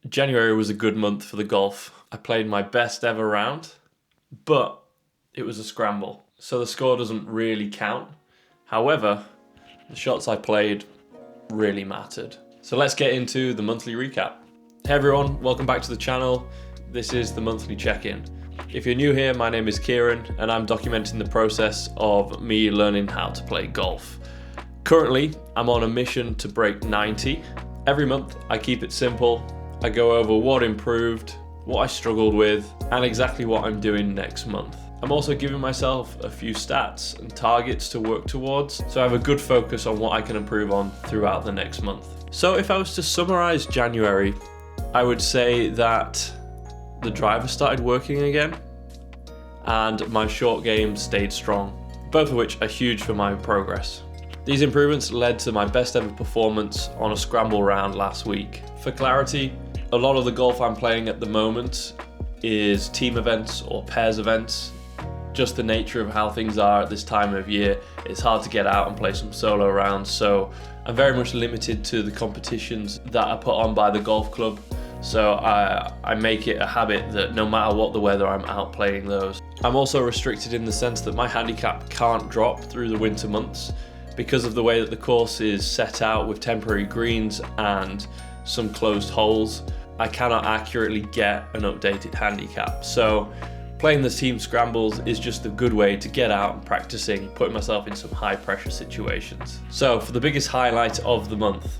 January was a good month for the golf. I played my best ever round, but it was a scramble, so the score doesn't really count. However, the shots I played really mattered. So let's get into the monthly recap. Hey everyone, welcome back to the channel. This is the monthly check-in. If you're new here, my name is Kieran and I'm documenting the process of me learning how to play golf. Currently, I'm on a mission to break 90. Every month, I keep it simple. I go over what improved, what I struggled with, and exactly what I'm doing next month. I'm also giving myself a few stats and targets to work towards, so I have a good focus on what I can improve on throughout the next month. So if I was to summarize January, I would say that the driver started working again, and my short game stayed strong, both of which are huge for my progress. These improvements led to my best ever performance on a scramble round last week. For clarity, a lot of the golf I'm playing at the moment is team events or pairs events. Just the nature of how things are at this time of year, it's hard to get out and play some solo rounds, so I'm very much limited to the competitions that are put on by the golf club. So I make it a habit that no matter what the weather, I'm out playing those. I'm also restricted in the sense that my handicap can't drop through the winter months because of the way that the course is set out with temporary greens and some closed holes. I cannot accurately get an updated handicap. So playing the team scrambles is just a good way to get out and practicing, putting myself in some high pressure situations. So for the biggest highlight of the month,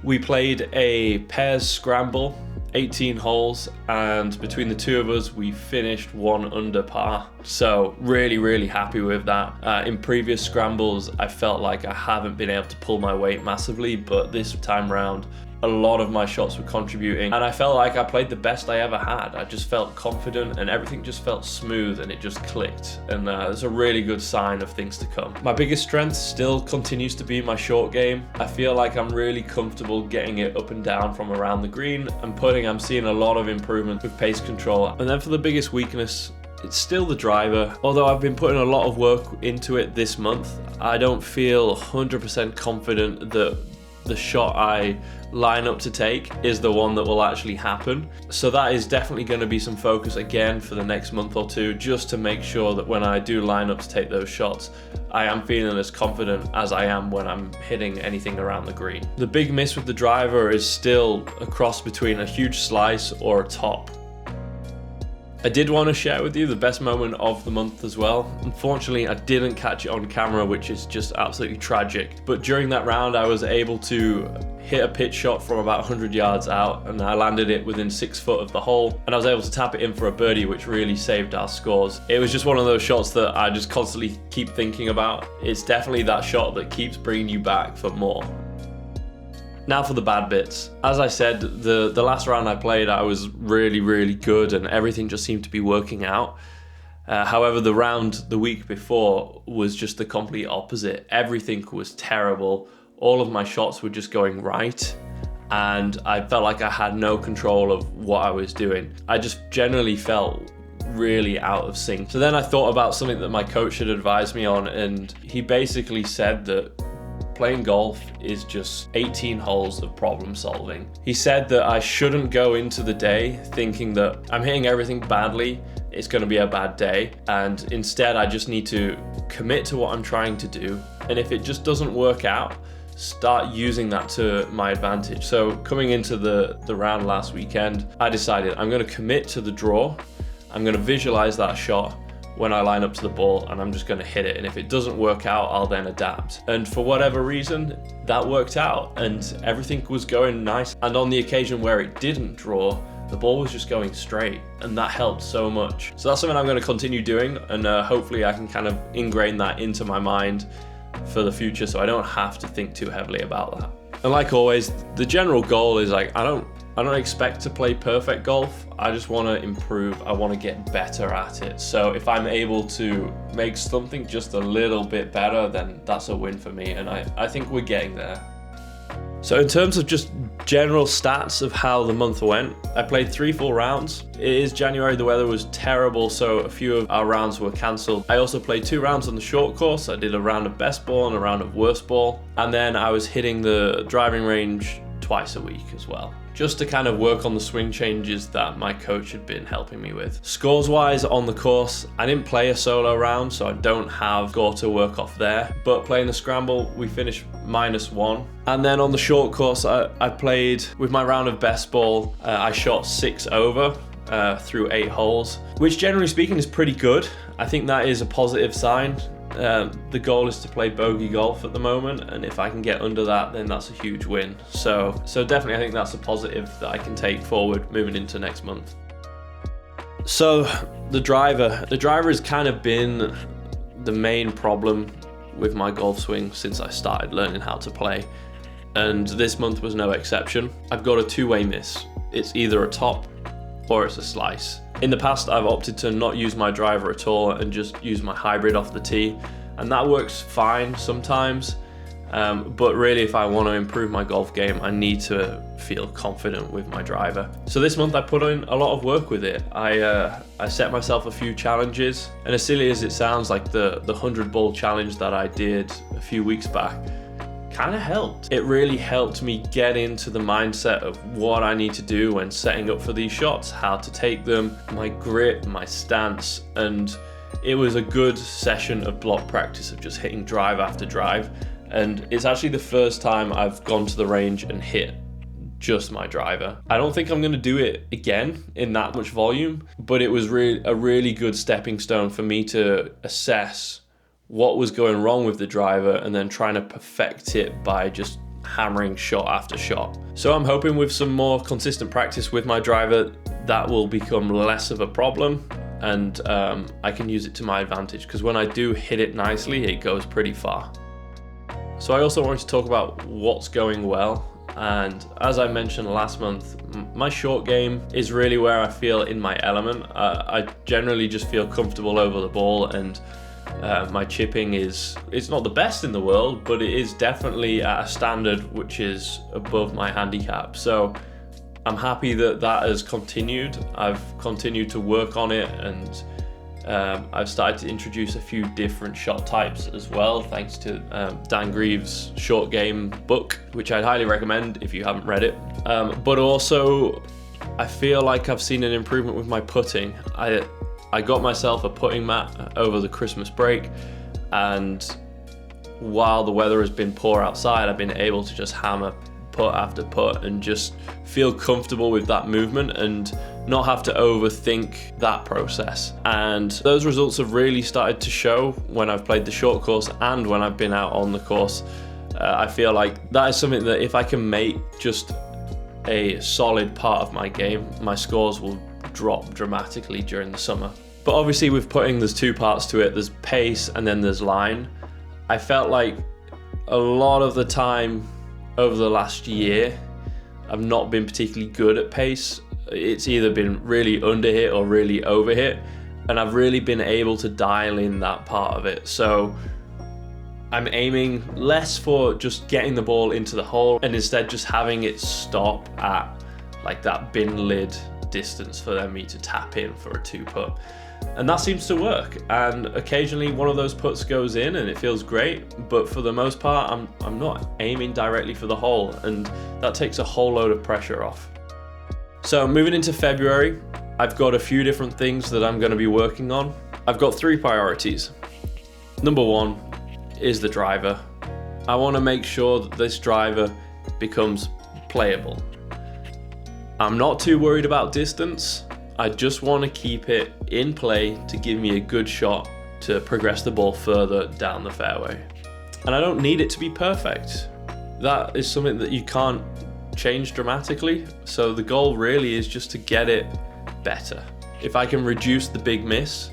we played a pairs scramble, 18 holes, and between the two of us, we finished 1 under par. So really happy with that. In previous scrambles, I felt like I haven't been able to pull my weight massively, but this time round, a lot of my shots were contributing and I felt like I played the best I ever had. I just felt confident and everything just felt smooth and it just clicked, and it's a really good sign of things to come. My biggest strength still continues to be my short game. I feel like I'm really comfortable getting it up and down from around the green and I'm seeing a lot of improvement with pace control. And then for the biggest weakness, it's still the driver. Although I've been putting a lot of work into it this month, I don't feel 100% confident that the shot I line up to take is the one that will actually happen. So that is definitely going to be some focus again for the next month or two, just to make sure that when I do line up to take those shots, I am feeling as confident as I am when I'm hitting anything around the green. The big miss with the driver is still a cross between a huge slice or a top. I did want to share with you the best moment of the month as well. Unfortunately, I didn't catch it on camera, which is just absolutely tragic. But during that round, I was able to hit a pitch shot from about 100 yards out, and I landed it within 6 foot of the hole, and I was able to tap it in for a birdie, which really saved our scores. It was just one of those shots that I just constantly keep thinking about. It's definitely that shot that keeps bringing you back for more. Now for the bad bits. As I said, the last round I played, I was really good and everything just seemed to be working out. However, the round the week before was just the complete opposite. Everything was terrible. All of my shots were just going right, and I felt like I had no control of what I was doing. I just generally felt really out of sync. So then I thought about something that my coach had advised me on, and he basically said that playing golf is just 18 holes of problem solving. He said that I shouldn't go into the day thinking that I'm hitting everything badly, it's going to be a bad day, and instead I just need to commit to what I'm trying to do, and if it just doesn't work out, start using that to my advantage. So coming into the round last weekend, I decided I'm going to commit to the draw, I'm going to visualize that shot when I line up to the ball, and I'm just going to hit it, and if it doesn't work out, I'll then adapt. And for whatever reason, that worked out and everything was going nice. And on the occasion where it didn't draw, the ball was just going straight, and that helped so much. So that's something I'm going to continue doing, and hopefully I can kind of ingrain that into my mind for the future so I don't have to think too heavily about that. And like always, the general goal is like, I don't expect to play perfect golf. I just want to improve. I want to get better at it. So if I'm able to make something just a little bit better, then that's a win for me. And I think we're getting there. So in terms of just general stats of how the month went, I played 3 full rounds. It is January, the weather was terrible, so a few of our rounds were cancelled. I also played 2 rounds on the short course. I did a round of best ball and a round of worst ball. And then I was hitting the driving range twice a week as well, just to kind of work on the swing changes that my coach had been helping me with. Scores wise on the course, I didn't play a solo round, so I don't have score to work off there, but playing the scramble, we finished -1. And then on the short course, I played with my round of best ball. I shot 6 over through 8 holes, which generally speaking is pretty good. I think that is a positive sign. The goal is to play bogey golf at the moment, and if I can get under that, then that's a huge win. So definitely I think that's a positive that I can take forward moving into next month. So the driver has kind of been the main problem with my golf swing since I started learning how to play, and this month was no exception. I've got a two-way miss. It's either a top or it's a slice. In the past, I've opted to not use my driver at all and just use my hybrid off the tee, and that works fine sometimes, but really if I want to improve my golf game, I need to feel confident with my driver. So this month I put in a lot of work with it. I set myself a few challenges, and as silly as it sounds, like the 100 ball challenge that I did a few weeks back kind of helped. It really helped me get into the mindset of what I need to do when setting up for these shots, how to take them, my grip, my stance, and it was a good session of block practice of just hitting drive after drive. And it's actually the first time I've gone to the range and hit just my driver. I don't think I'm going to do it again in that much volume, but it was a really good stepping stone for me to assess what was going wrong with the driver and then trying to perfect it by just hammering shot after shot. So I'm hoping with some more consistent practice with my driver, that will become less of a problem, and I can use it to my advantage, because when I do hit it nicely, it goes pretty far. So I also wanted to talk about what's going well. And as I mentioned last month, my short game is really where I feel in my element. I generally just feel comfortable over the ball, and my chipping it's not the best in the world, but it is definitely at a standard which is above my handicap. So I'm happy that has continued. I've continued to work on it, and I've started to introduce a few different shot types as well, thanks to Dan Greaves' short game book, which I'd highly recommend if you haven't read it. But also, I feel like I've seen an improvement with my putting. I got myself a putting mat over the Christmas break, and while the weather has been poor outside, I've been able to just hammer putt after putt and just feel comfortable with that movement and not have to overthink that process. And those results have really started to show when I've played the short course and when I've been out on the course. I feel like that is something that if I can make just a solid part of my game, my scores will drop dramatically during the summer. But obviously with putting, there's two parts to it. There's pace and then there's line. I felt like a lot of the time over the last year, I've not been particularly good at pace. It's either been really underhit or really overhit, and I've really been able to dial in that part of it. So I'm aiming less for just getting the ball into the hole and instead just having it stop at like that bin lid distance for me to tap in for a 2-putt. And that seems to work, and occasionally one of those putts goes in and it feels great, but for the most part I'm not aiming directly for the hole, and that takes a whole load of pressure off. So moving into February, I've got a few different things that I'm going to be working on. I've got 3 priorities. Number 1 is the driver. I want to make sure that this driver becomes playable. I'm not too worried about distance. I just want to keep it in play to give me a good shot to progress the ball further down the fairway. And I don't need it to be perfect. That is something that you can't change dramatically. So the goal really is just to get it better. If I can reduce the big miss,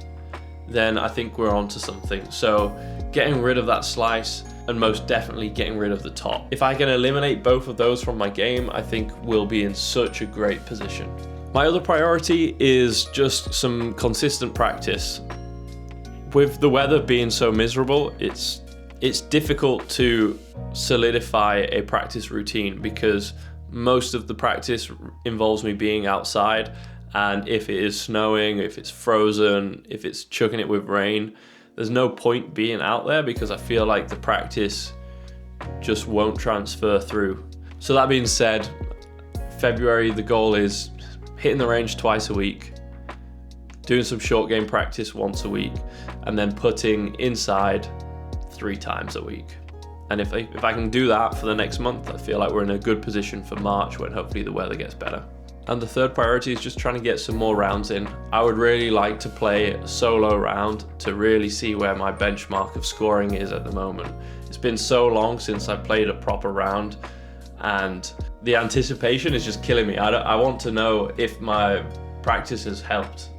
then I think we're onto something. So getting rid of that slice and most definitely getting rid of the top. If I can eliminate both of those from my game, I think we'll be in such a great position. My other priority is just some consistent practice. With the weather being so miserable, it's difficult to solidify a practice routine because most of the practice involves me being outside, and if it is snowing, if it's frozen, if it's chucking it with rain, there's no point being out there because I feel like the practice just won't transfer through. So that being said, February, the goal is hitting the range twice a week, doing some short game practice once a week, and then putting inside 3 times a week. And if I can do that for the next month, I feel like we're in a good position for March, when hopefully the weather gets better. And the third priority is just trying to get some more rounds in. I would really like to play a solo round to really see where my benchmark of scoring is at the moment. It's been so long since I played a proper round, and the anticipation is just killing me. I want to know if my practice has helped,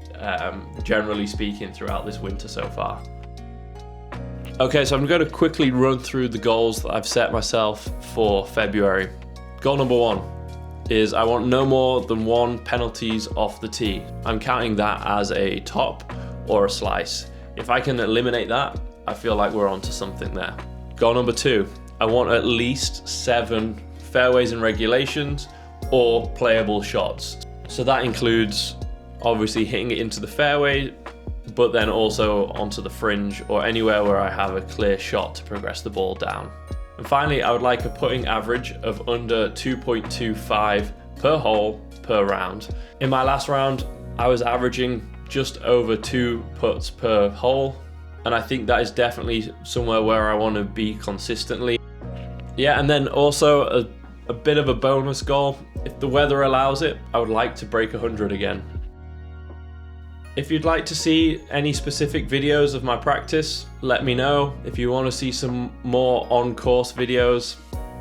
generally speaking, throughout this winter so far. Okay, so I'm going to quickly run through the goals that I've set myself for February. Goal number 1 is I want no more than 1 penalties off the tee. I'm counting that as a top or a slice. If I can eliminate that, I feel like we're onto something there. Goal number 2, I want at least 7 fairways and regulations or playable shots. So that includes obviously hitting it into the fairway, but then also onto the fringe or anywhere where I have a clear shot to progress the ball down. And finally, I would like a putting average of under 2.25 per hole per round. In my last round, I was averaging just over 2 putts per hole, and I think that is definitely somewhere where I want to be consistently. Yeah, and then also a bit of a bonus goal. If the weather allows it, I would like to break 100 again. If you'd like to see any specific videos of my practice, let me know. If you want to see some more on-course videos,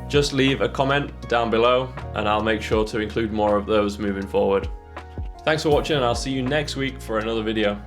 just leave a comment down below and I'll make sure to include more of those moving forward. Thanks for watching, and I'll see you next week for another video.